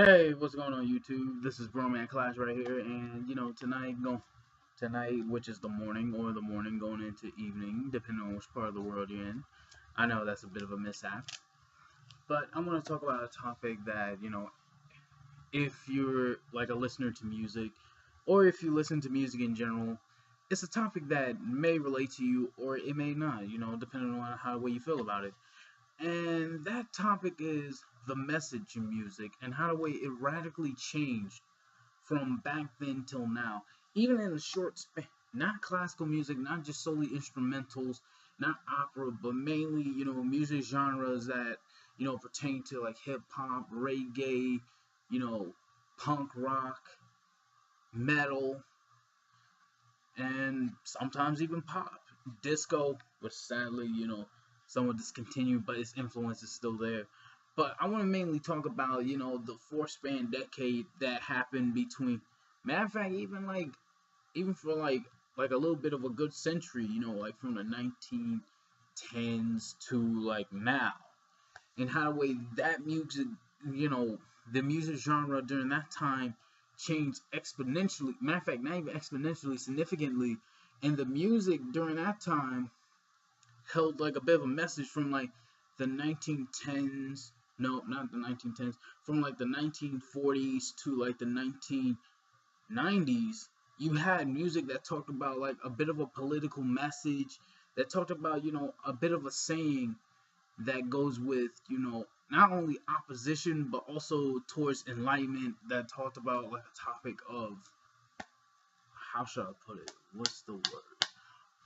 Hey, what's going on YouTube? This is Broman Clash right here, and tonight, which is the morning or the morning going into evening, depending on which part of the world you're in. I know that's a bit of a mishap, but I'm going to talk about a topic that if you're like a listener to music, or if you listen to music in general, it's a topic that may relate to you or it may not. Depending on how way you feel about it. And that topic is the message in music and how the way it radically changed from back then till now. Even in the short span, not classical music, not just solely instrumentals, not opera, but mainly, music genres that, pertain to like hip hop, reggae, you know, punk rock, metal, and sometimes even pop. Disco, which sadly, somewhat discontinued, but its influence is still there. But I want to mainly talk about, the four span decade that happened between, matter of fact, even for like a little bit of a good century, like from the 1910s to like now, and how the way that music, you know, the music genre during that time changed exponentially. Matter of fact, not even exponentially, significantly. And the music during that time held like a bit of a message from like the 1910s. No, not the 1910s. From like the 1940s to like the 1990s, you had music that talked about like a bit of a political message, that talked about, a bit of a saying that goes with, not only opposition but also towards enlightenment, that talked about like a topic of, how should I put it? What's the word?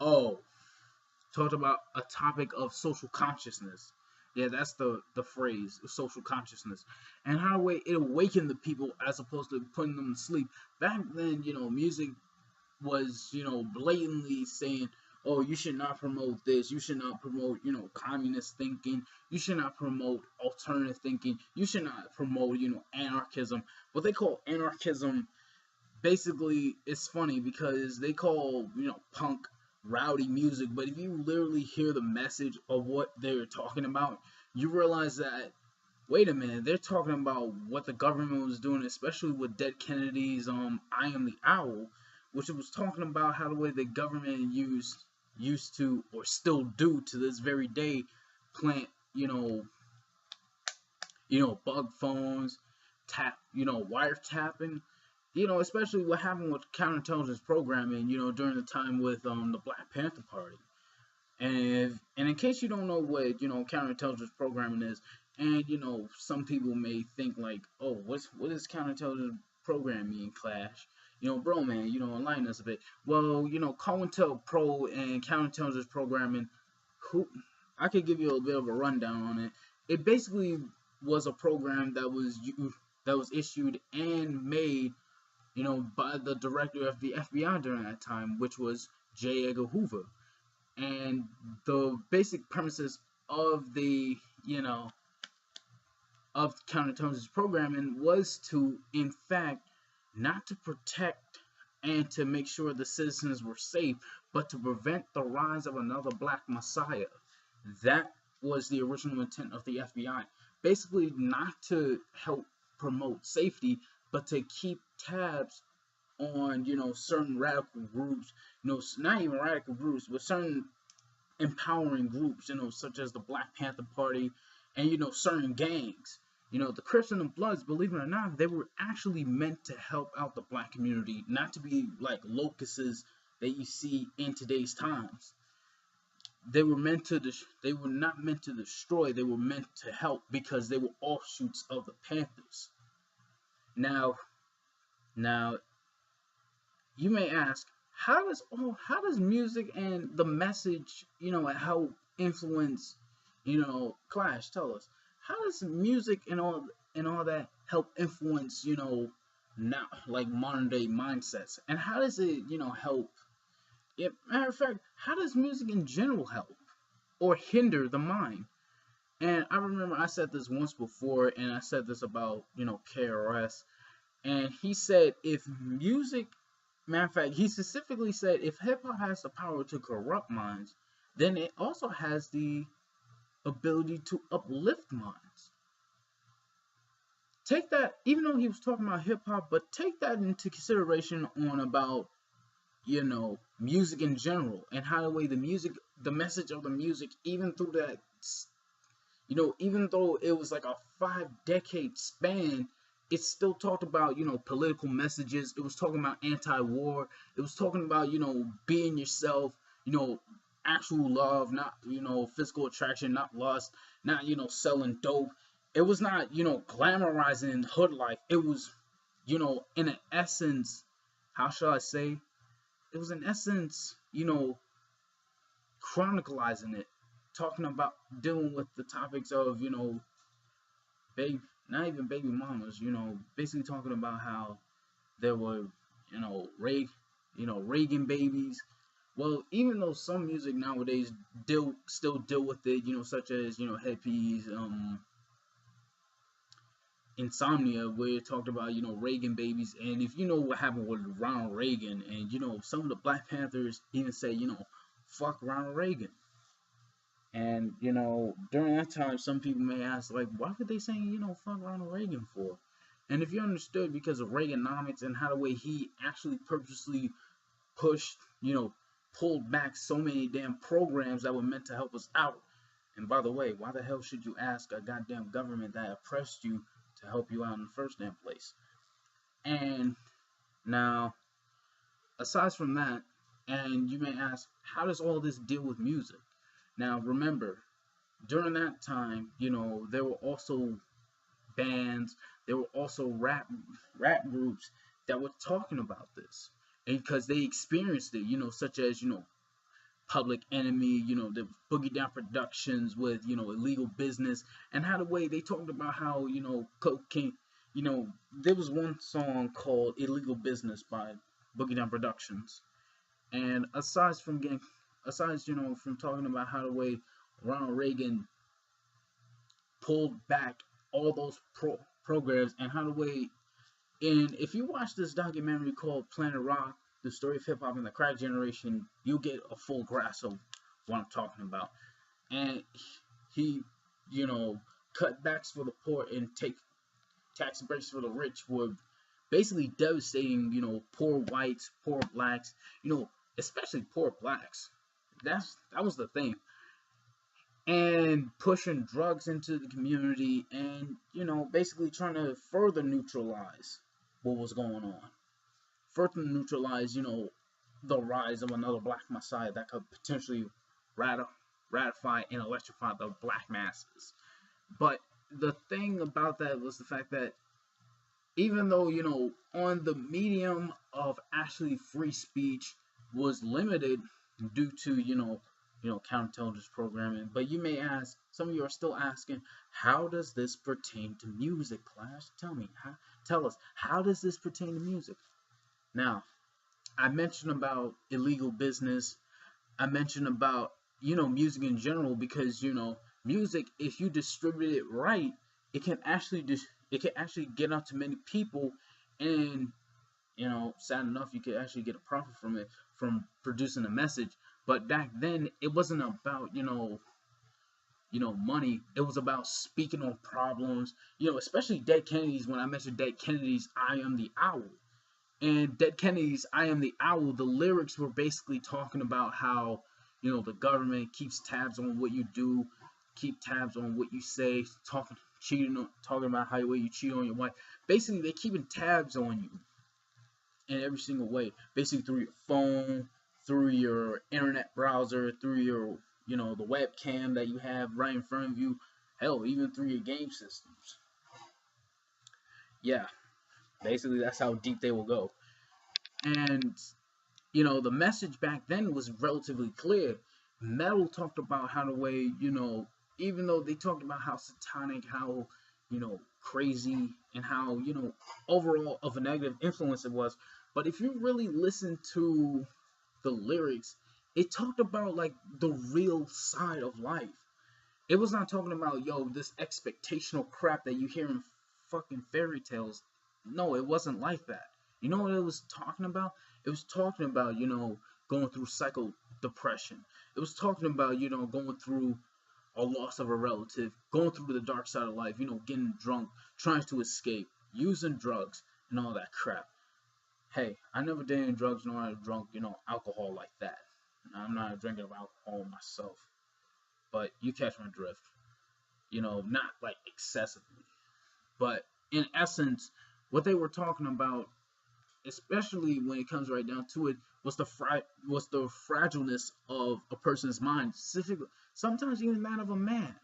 Oh, talked about a topic of social consciousness. Yeah, that's the phrase, social consciousness, and how it awakened the people as opposed to putting them to sleep. Back then, music was, blatantly saying, oh, you should not promote this, you should not promote, communist thinking, you should not promote alternative thinking, you should not promote, anarchism. What they call anarchism, basically, it's funny because they call, punk rowdy music, but if you literally hear the message of what they're talking about, you realize that, wait a minute, they're talking about what the government was doing, especially with Dead Kennedy's I Am the Owl, which it was talking about how the way the government used to, or still do to this very day, plant, bug phones, tap, wiretapping, especially what happened with counterintelligence programming, during the time with the Black Panther Party. And in case you don't know what, counterintelligence programming is, and some people may think like, oh, what does counterintelligence program mean, Clash? Bro, man, enlighten us a bit. Well, COINTELPRO and counterintelligence programming, who I could give you a bit of a rundown on it. It basically was a program that was issued and made, by the director of the FBI during that time, which was J. Edgar Hoover. And the basic premises of the, of counterintelligence programming was to, in fact, not to protect and to make sure the citizens were safe, but to prevent the rise of another black messiah. That was the original intent of the FBI. Basically, not to help promote safety, but to keep tabs on, certain radical groups, not even radical groups, but certain empowering groups, such as the Black Panther Party and, certain gangs. The Crips and the Bloods, believe it or not, they were actually meant to help out the black community, not to be like locusts that you see in today's times. They were not meant to destroy, they were meant to help because they were offshoots of the Panthers. Now, now you may ask, how does music and the message, help influence, Clash, tell us, how does music and all that help influence, now like modern day mindsets, and how does it, help? Yeah, matter of fact, how does music in general help or hinder the mind? And I remember I said this once before, and I said this about, KRS, and he said if music, matter of fact, he specifically said if hip hop has the power to corrupt minds, then it also has the ability to uplift minds. take that, even though he was talking about hip hop, but take that into consideration on about, music in general, and how the way the music, the message of the music, even through that, even though it was like a 5 decade span, it still talked about, political messages. It was talking about anti-war. It was talking about, being yourself, you know, actual love, not, physical attraction, not lust, not, selling dope. It was not, glamorizing hood life. It was, in an essence, how shall I say? It was in essence, chronicalizing it, talking about dealing with the topics of, baby, not even baby mamas, basically talking about how there were, you know, Ray, Reagan babies. Well, even though some music nowadays still deal with it, such as, Headpiece, Insomnia, where it talked about, Reagan babies, and if you know what happened with Ronald Reagan, and some of the Black Panthers even say, fuck Ronald Reagan. And, during that time, some people may ask, like, why were they saying, fuck Ronald Reagan for? And if you understood, because of Reaganomics and how the way he actually purposely pushed, pulled back so many damn programs that were meant to help us out. And by the way, why the hell should you ask a goddamn government that oppressed you to help you out in the first damn place? And now, aside from that, and you may ask, how does all this deal with music? Now, remember, during that time, there were also bands, there were also rap groups that were talking about this, and because they experienced it, such as Public Enemy, the Boogie Down Productions with Illegal Business, and how the way they talked about how cocaine. There was one song called Illegal Business by Boogie Down Productions, and aside from talking about how the way Ronald Reagan pulled back all those programs, and how the way, and if you watch this documentary called Planet Rock, the story of hip hop and the crack generation, you'll get a full grasp of what I'm talking about. And he, cut backs for the poor and take tax breaks for the rich were basically devastating, poor whites, poor blacks, especially poor blacks. That was the thing. And pushing drugs into the community, and basically trying to further neutralize what was going on, further neutralize the rise of another black messiah that could potentially ratify and electrify the black masses. But the thing about that was the fact that even though on the medium of actually free speech was limited due to counterintelligence programming. But you may ask, some of you are still asking, how does this pertain to music, Clash? Tell us, how does this pertain to music? Now, I mentioned about Illegal Business. I mentioned about music in general, because music, if you distribute it right, it can actually get out to many people, and sad enough, you could actually get a profit from it, from producing a message. But back then, it wasn't about money. It was about speaking on problems. Especially Dead Kennedys. When I mentioned Dead Kennedys, I Am the Owl. And Dead Kennedys, I Am the Owl, the lyrics were basically talking about how the government keeps tabs on what you do, keep tabs on what you say, talking about how you cheat on your wife. Basically, they're keeping tabs on you in every single way. Basically, through your phone, through your internet browser, through your the webcam that you have right in front of you. Hell, even through your game systems. Yeah, basically that's how deep they will go. And the message back then was relatively clear. Metal talked about how the way even though they talked about how satanic, how crazy, and how overall of a negative influence it was, but if you really listen to the lyrics, it talked about like the real side of life. It was not talking about this expectational crap that you hear in fucking fairy tales. No, it wasn't like that. You know what it was talking about? It was talking about going through psycho depression. It was talking about going through a loss of a relative, going through the dark side of life, getting drunk, trying to escape, using drugs, and all that crap. Hey, I never did any drugs nor I drunk, alcohol like that. I'm not a drinker of alcohol myself, but you catch my drift. Not like excessively, but in essence, what they were talking about, especially when it comes right down to it, was the fragileness of a person's mind, specifically sometimes even that of a man.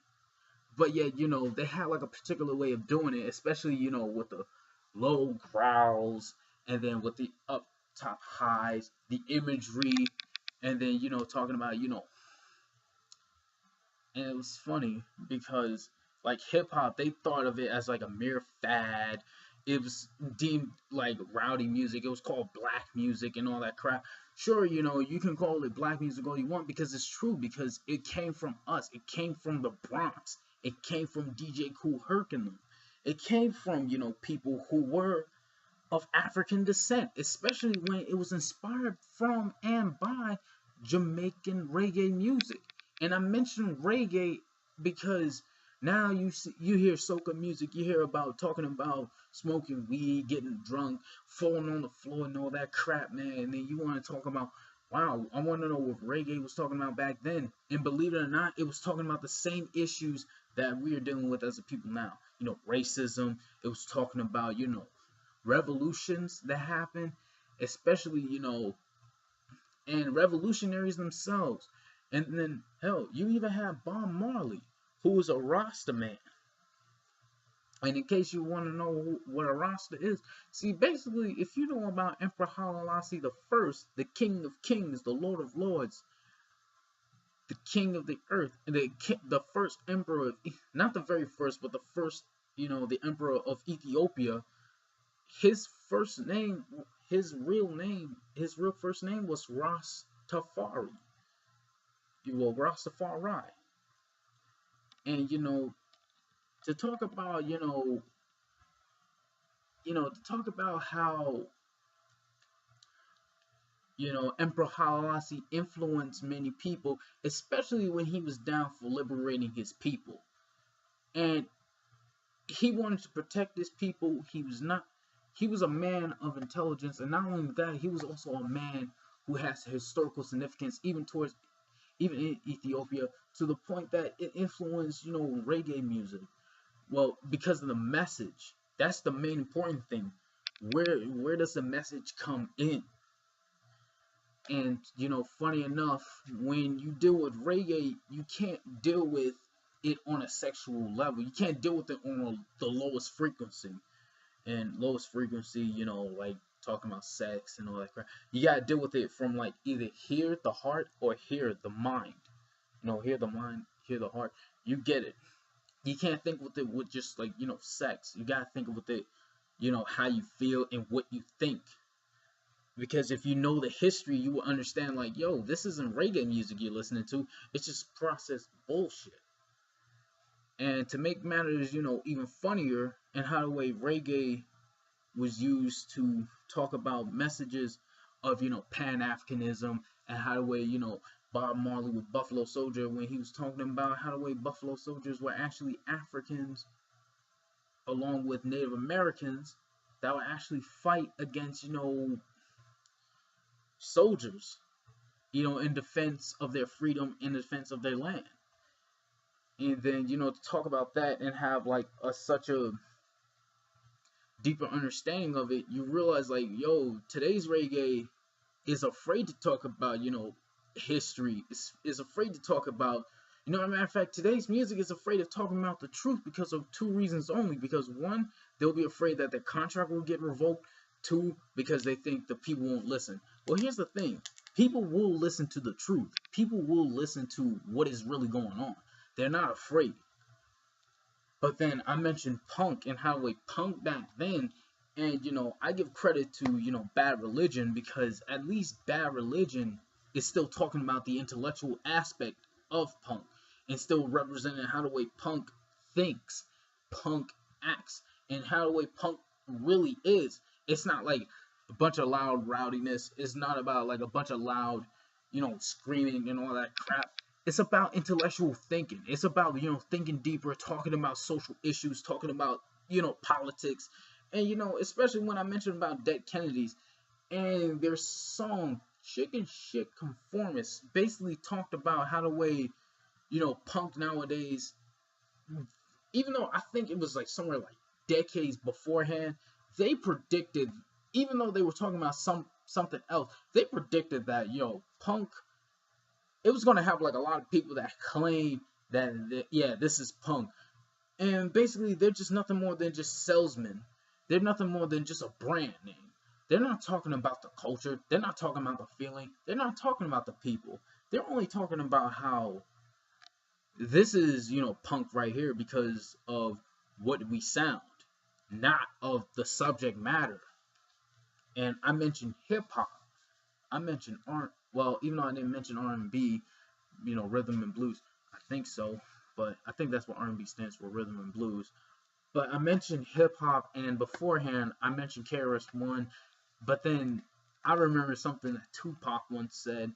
But yet, they had like a particular way of doing it, especially with the low growls, and then with the up top highs, the imagery, and then talking about and it was funny because like hip hop, they thought of it as like a mere fad. It was deemed like rowdy music. It was called black music and all that crap. Sure, you can call it black music all you want because it's true, because it came from us. It came from the Bronx. It came from DJ Kool Herc and them. It came from, people who were of African descent, especially when it was inspired from and by Jamaican reggae music. And I mentioned reggae because now you hear soca music, you hear about talking about smoking weed, getting drunk, falling on the floor, and all that crap, man. And then you want to talk about, wow, I want to know what reggae was talking about back then. And believe it or not, it was talking about the same issues that we are dealing with as a people now. Racism. It was talking about, revolutions that happen, especially, and revolutionaries themselves. And then, hell, you even have Bob Marley, who was a Rasta man. And in case you want to know what a Rasta is, see, basically, if you know about Emperor Haile Selassie I, the King of Kings, the Lord of Lords, the King of the Earth, and the first emperor of, not the very first, but the first, the Emperor of Ethiopia, his first name, his real first name was Rastafari. Rastafari. And to talk about, to talk about how, Emperor Haile Selassie influenced many people, especially when he was down for liberating his people. And he wanted to protect his people. He was a man of intelligence, and not only that, he was also a man who has historical significance, even in Ethiopia, to the point that it influenced, reggae music. Well, because of the message. That's the main important thing. Where does the message come in? And funny enough, when you deal with reggae, you can't deal with it on a sexual level. You can't deal with it on the lowest frequency. And lowest frequency, like talking about sex and all that crap. You gotta deal with it from like either hear the heart or hear the mind. Hear the mind, hear the heart. You get it. You can't think with it with just like, sex. You gotta think with it, how you feel and what you think. Because if you know the history, you will understand like, yo, this isn't reggae music you're listening to. It's just processed bullshit. And to make matters, even funnier, and how the way reggae was used to talk about messages of, Pan-Africanism, and how the way, Bob Marley with Buffalo Soldier, when he was talking about how the way Buffalo Soldiers were actually Africans along with Native Americans that would actually fight against, soldiers, in defense of their freedom, in defense of their land. And then, to talk about that and have like such a deeper understanding of it, you realize like, yo, today's reggae is afraid to talk about, history, is afraid to talk about, as a matter of fact, today's music is afraid of talking about the truth because of two reasons only. Because one, they'll be afraid that their contract will get revoked. Two, because they think the people won't listen. Well, here's the thing. People will listen to the truth. People will listen to what is really going on. They're not afraid. But then I mentioned punk and how we punk back then. And, I give credit to, Bad Religion, because at least Bad Religion is still talking about the intellectual aspect of punk and still representing how the way punk thinks, punk acts, and how the way punk really is. It's not like a bunch of loud rowdiness. It's not about like a bunch of loud, screaming and all that crap. it's about intellectual thinking. It's about, thinking deeper, talking about social issues, talking about, politics. And, especially when I mentioned about Dead Kennedys and their song Chicken Shit Conformist basically talked about how the way, punk nowadays, even though I think it was like somewhere like decades beforehand, they predicted, even though they were talking about something else, they predicted that, punk, it was gonna have like a lot of people that claim that yeah, this is punk, and basically they're just nothing more than just salesmen. They're nothing more than just a brand name. They're not talking about the culture. They're not talking about the feeling. They're not talking about the people. They're only talking about how this is, punk right here because of what we sound, not of the subject matter. And I mentioned hip hop. I mentioned R. Well, even though I didn't mention R&B, rhythm and blues. I think so, but I think that's what R&B stands for, rhythm and blues. But I mentioned hip hop, and beforehand I mentioned KRS-One, but then I remember something that Tupac once said,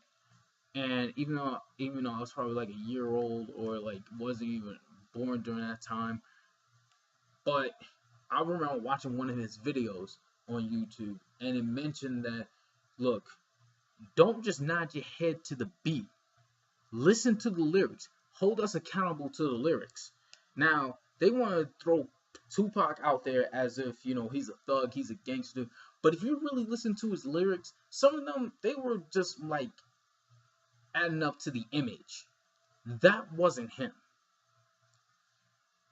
and even though I was probably like a year old or like wasn't even born during that time, but I remember watching one of his videos on YouTube, and it mentioned that, look, don't just nod your head to the beat. Listen to the lyrics. Hold us accountable to the lyrics. Now, they want to throw Tupac out there as if, he's a thug, he's a gangster. But if you really listen to his lyrics, some of them, they were just like adding up to the image. That wasn't him.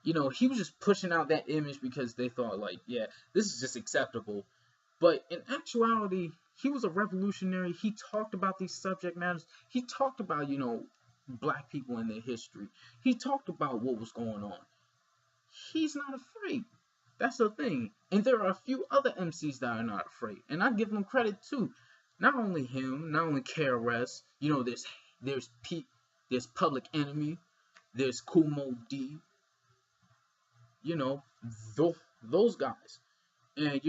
He was just pushing out that image because they thought, like, yeah, this is just acceptable. But in actuality, he was a revolutionary. He talked about these subject matters. He talked about, black people and their history. He talked about what was going on. He's not afraid. That's the thing. And there are a few other MCs that are not afraid. And I give them credit too. Not only him, not only KRS, there's Public Enemy, there's Kool Moe Dee, those guys. And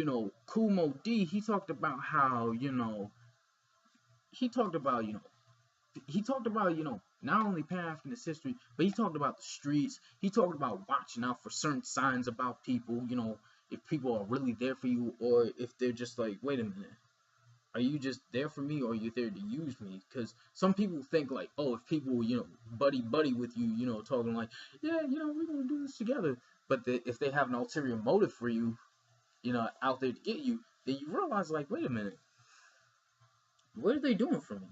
Kool Moe Dee, he talked about how, he talked about, not only Pan Africanist history, but he talked about the streets. He talked about watching out for certain signs about people, if people are really there for you, or if they're just like, wait a minute, are you just there for me, or are you there to use me? Because some people think like, oh, if people, buddy with you, talking like, yeah, we're gonna do this together. But if they have an ulterior motive for you, out there to get you, then you realize like, wait a minute, what are they doing for me?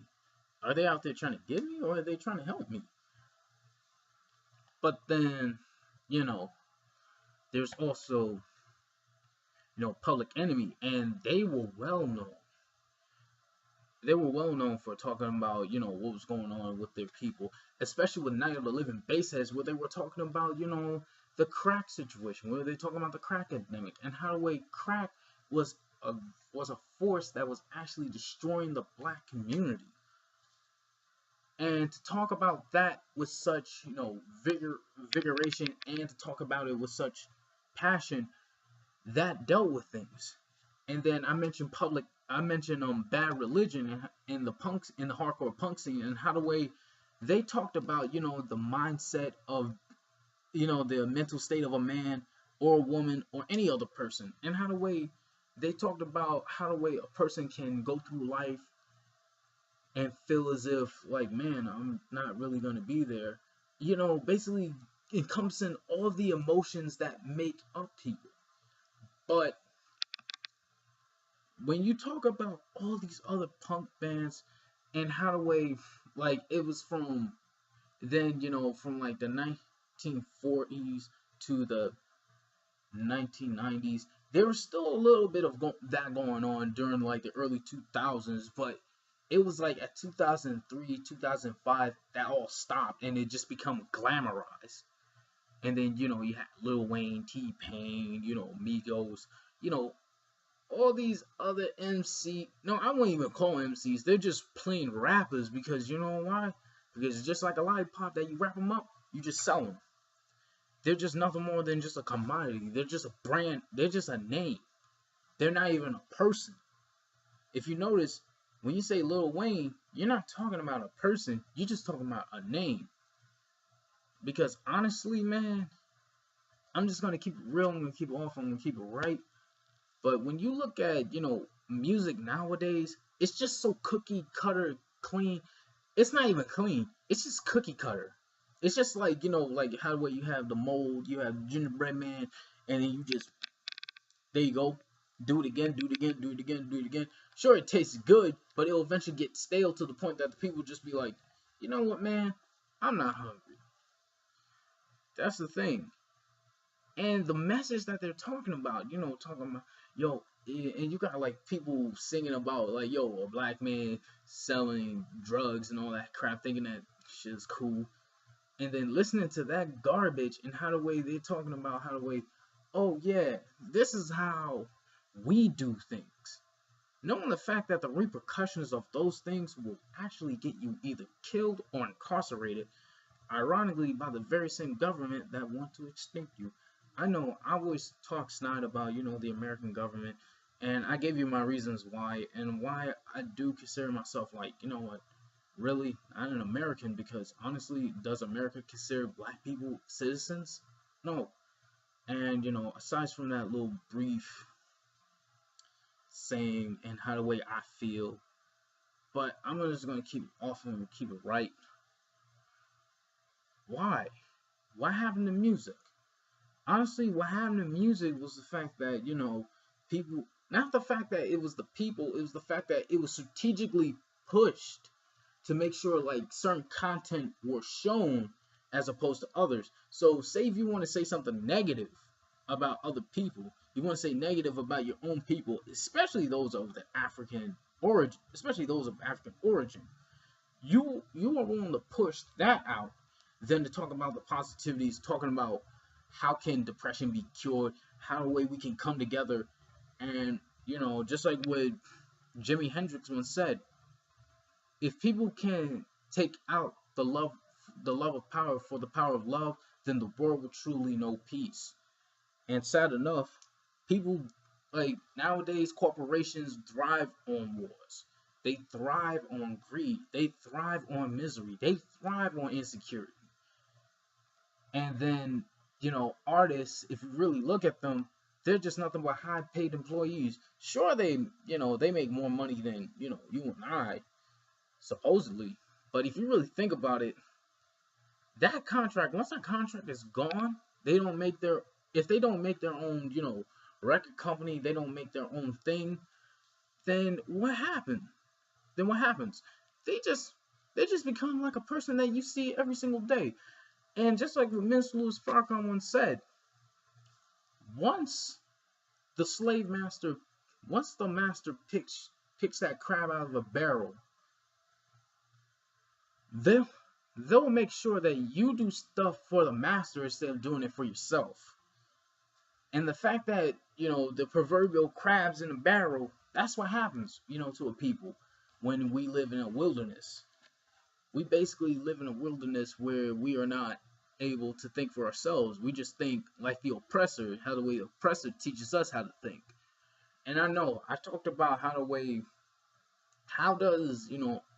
Are they out there trying to get me, or are they trying to help me? But then, there's also, Public Enemy, and they were well known. They were well known for talking about, what was going on with their people, especially with Night of the Living Bassheads, where they were talking about, the crack situation, where they talking about the crack epidemic, and how the way crack was a force that was actually destroying the black community. And to talk about that with such, vigoration, and to talk about it with such passion, that dealt with things. And then I mentioned Bad Religion and the punks in the hardcore punk scene, and how the way they talked about, the mindset of, the mental state of a man or a woman or any other person, and how the way they talked about how the way a person can go through life and feel as if, like, man, I'm not really going to be there. Basically encompassing all the emotions that make up people. But when you talk about all these other punk bands and how the way, like, it was from then, from like the 1940s to the 1990s, there was still a little bit of that going on during like the early 2000s, but it was like at 2003, 2005 that all stopped and it just become glamorized. And then, you had Lil Wayne, T-Pain, Migos, all these other no, I won't even call them MCs, they're just plain rappers, because you know why? Because it's just like a lollipop that you wrap them up, you just sell them. They're just nothing more than just a commodity. They're just a brand. They're just a name. They're not even a person. If you notice, When you say Lil Wayne, you're not talking about a person, you're just talking about a name. Because honestly, man, I'm just gonna keep it real, I'm gonna keep it off, I'm gonna keep it right. But when you look at, music nowadays, it's just so cookie cutter clean. It's not even clean. It's just cookie cutter. It's just like, like how where you have the mold, you have gingerbread man, and then you just, there you go. Do it again, do it again, do it again, do it again. Sure, it tastes good, but it'll eventually get stale to the point that the people just be like, you know what, man? I'm not hungry. That's the thing. And the message that they're talking about, talking about, yo, and you got like people singing about like, yo, a black man selling drugs and all that crap, thinking that shit is cool, and then listening to that garbage and how the way they're talking about how the way, oh yeah, this is how we do things, knowing the fact that the repercussions of those things will actually get you either killed or incarcerated, ironically by the very same government that want to extinct you. I know I always talk snide about, the American government, and I gave you my reasons why, and why I do consider myself like, you know what, really, I'm an American, because honestly, does America consider black people citizens? No. And, aside from that little brief saying and how the way I feel, but I'm just gonna keep it off and keep it right. Why? What happened to music? Honestly, what happened to music was the fact that, people, not the fact that it was the people, it was the fact that it was strategically pushed to make sure like certain content were shown as opposed to others. So say if you want to say something negative about other people, you want to say negative about your own people, especially those of the African origin, especially those of African origin, you are willing to push that out than to talk about the positivities, talking about how can depression be cured, how the way we can come together, and just like what Jimi Hendrix once said, if people can take out the love of power for the power of love, then the world will truly know peace. And sad enough, people like nowadays corporations thrive on wars. They thrive on greed. They thrive on misery. They thrive on insecurity. And then, artists, if you really look at them, they're just nothing but high paid employees. Sure, they make more money than, you and I, supposedly. But if you really think about it, that contract, once that contract is gone, they don't make their, if they don't make their own, record company, they don't make their own thing, then what happened? Then what happens? They just they just become like a person that you see every single day. And just like what Miss Louis Farrakhan once said, once the slave master, once the master picks that crab out of a barrel, they'll they'll make sure that you do stuff for the master instead of doing it for yourself. And the fact that, the proverbial crabs in a barrel, that's what happens, to a people when we live in a wilderness. We basically live in a wilderness where we are not able to think for ourselves. We just think like the oppressor, how the way the oppressor teaches us how to think. And I know I talked about how the way, how does,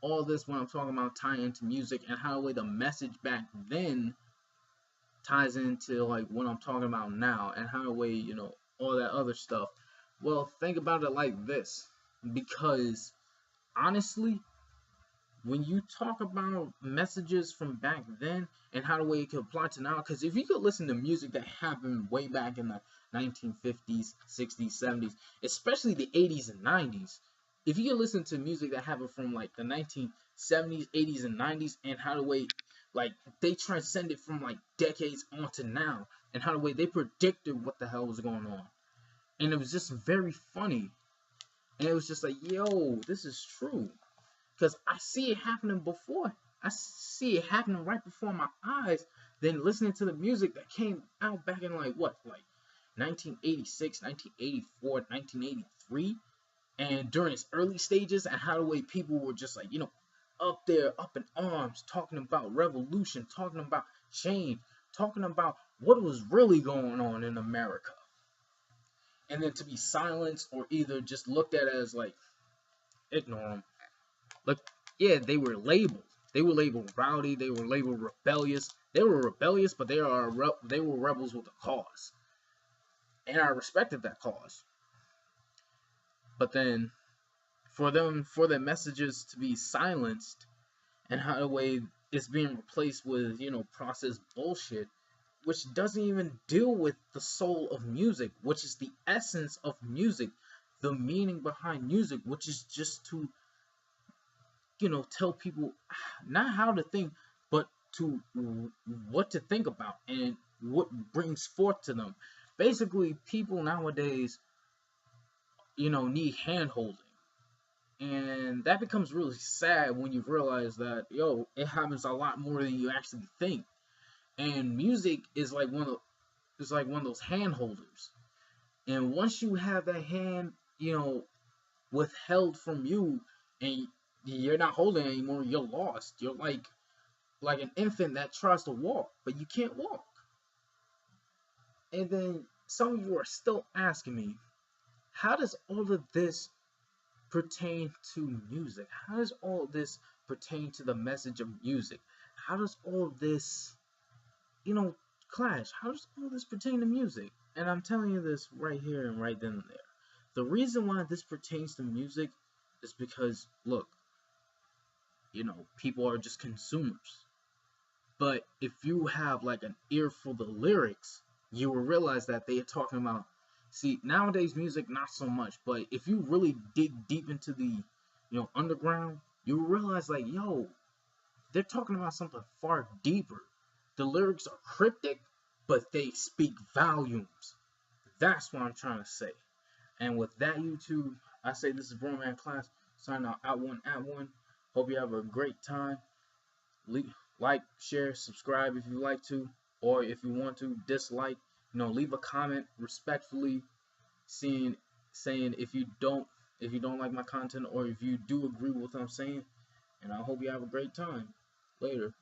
all this when I'm talking about tie into music, and how the way the message back then ties into like what I'm talking about now, and how the way, all that other stuff. Well, think about it like this, because honestly, when you talk about messages from back then and how the way it could apply to now, because if you could listen to music that happened way back in the 1950s, 60s, 70s, especially the 80s and 90s, if you could listen to music that happened from like the 1970s, 80s, and 90s, and how the way like they transcended from like decades on to now, and how the way they predicted what the hell was going on, and it was just very funny, and it was just like, yo, this is true. Because I see it happening before. I see it happening right before my eyes. Then listening to the music that came out back in like what, like 1986, 1984, 1983, and during its early stages, and how the way people were just like, up there, up in arms, talking about revolution, talking about change, talking about what was really going on in America. And then to be silenced or either just looked at as like, ignore them. Like, yeah, they were labeled. They were labeled rowdy. They were labeled rebellious. They were rebellious, but they were rebels with a cause, and I respected that cause. But then, for their messages to be silenced, and how the way it's being replaced with processed bullshit, which doesn't even deal with the soul of music, which is the essence of music, the meaning behind music, which is just to tell people not how to think, but to what to think about and what brings forth to them. Basically, people nowadays, need hand holding. And that becomes really sad when you realize that, it happens a lot more than you actually think. And music is like one of those hand holders. And once you have that hand, withheld from you, and you're not holding it anymore, you're lost. You're like an infant that tries to walk, but you can't walk. And then some of you are still asking me, how does all of this pertain to music? How does all this pertain to the message of music? How does all this, clash? How does all this pertain to music? And I'm telling you this right here and right then and there. The reason why this pertains to music is because, look, people are just consumers. But if you have like an ear for the lyrics, you will realize that they are talking about. See, nowadays music not so much, but if you really dig deep into the, underground, you will realize like, they're talking about something far deeper. The lyrics are cryptic, but they speak volumes. That's what I'm trying to say. And with that, YouTube, I say this is Broman Class, signing out one at one. Hope you have a great time. Like, share, subscribe if you like to, or if you want to, dislike. Leave a comment respectfully, saying if you don't like my content, or if you do agree with what I'm saying. And I hope you have a great time. Later.